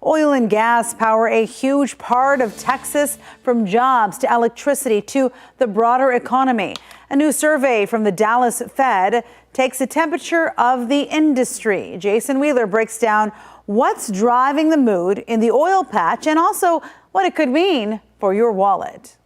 Oil and gas power a huge part of Texas, from jobs to electricity to the broader economy. A new survey from the Dallas Fed takes the temperature of the industry. Jason Wheeler breaks down what's driving the mood in the oil patch and also what it could mean for your wallet.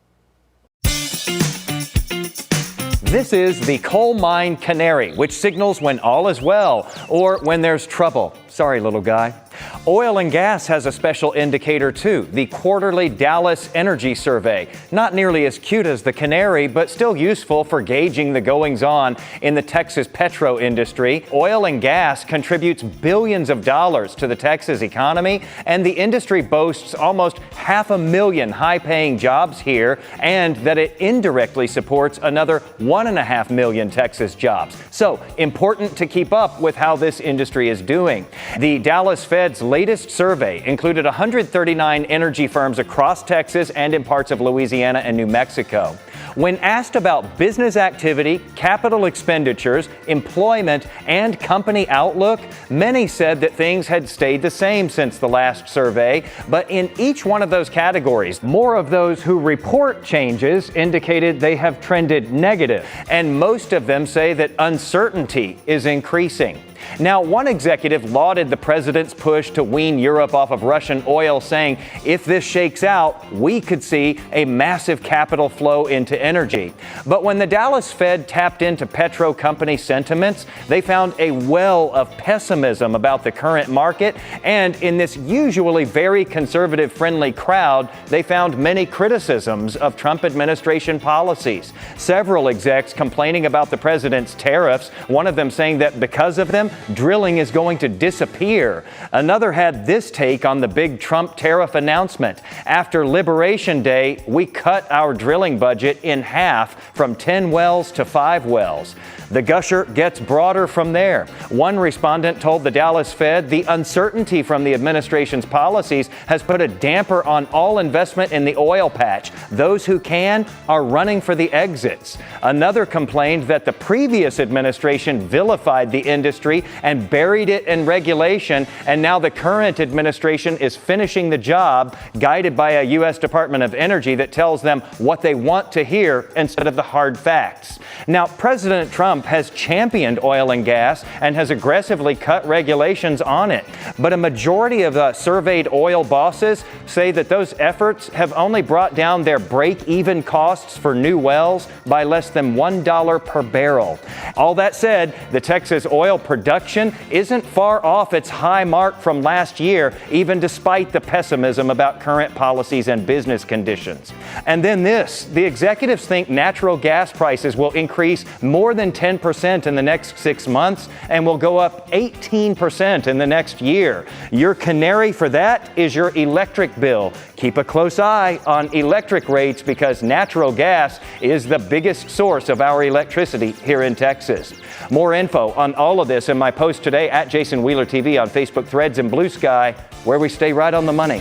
This is the coal mine canary, which signals when all is well or when there's trouble. Sorry, little guy. Oil and gas has a special indicator too, the quarterly Dallas Energy Survey. Not nearly as cute as the canary, but still useful for gauging the goings-on in the Texas petro industry. Oil and gas contributes billions of dollars to the Texas economy, and the industry boasts almost 500,000 high-paying jobs here, and that it indirectly supports another 1.5 million Texas jobs. So, important to keep up with how this industry is doing. The Dallas Fed's latest survey included 139 energy firms across Texas and in parts of Louisiana and New Mexico. When asked about business activity, capital expenditures, employment, and company outlook, many said that things had stayed the same since the last survey. But in each one of those categories, more of those who report changes indicated they have trended negative. And most of them say that uncertainty is increasing. Now, one executive lauded the president's push to wean Europe off of Russian oil, saying, if this shakes out, we could see a massive capital flow into energy. But when the Dallas Fed tapped into petro company sentiments, they found a well of pessimism about the current market. And in this usually very conservative-friendly crowd, they found many criticisms of Trump administration policies. Several execs complaining about the president's tariffs, one of them saying that because of them, drilling is going to disappear. Another had this take on the big Trump tariff announcement. After Liberation Day, we cut our drilling budget in half from 10 wells to 5 wells. The gusher gets broader from there. One respondent told the Dallas Fed the uncertainty from the administration's policies has put a damper on all investment in the oil patch. Those who can are running for the exits. Another complained that the previous administration vilified the industry and buried it in regulation, and now the current administration is finishing the job, guided by a U.S. Department of Energy that tells them what they want to hear instead of the hard facts. Now, President Trump has championed oil and gas and has aggressively cut regulations on it. But a majority of surveyed oil bosses say that those efforts have only brought down their break-even costs for new wells by less than $1 per barrel. All that said, the Texas oil production isn't far off its high mark from last year, even despite the pessimism about current policies and business conditions. And then this, the executives think natural gas prices will increase more than 10% in the next 6 months and will go up 18% in the next year. Your canary for that is your electric bill. Keep a close eye on electric rates because natural gas is the biggest source of our electricity here in Texas. More info on all of this in my post today at Jason Wheeler TV on Facebook, Threads, and Blue Sky, where we stay right on the money.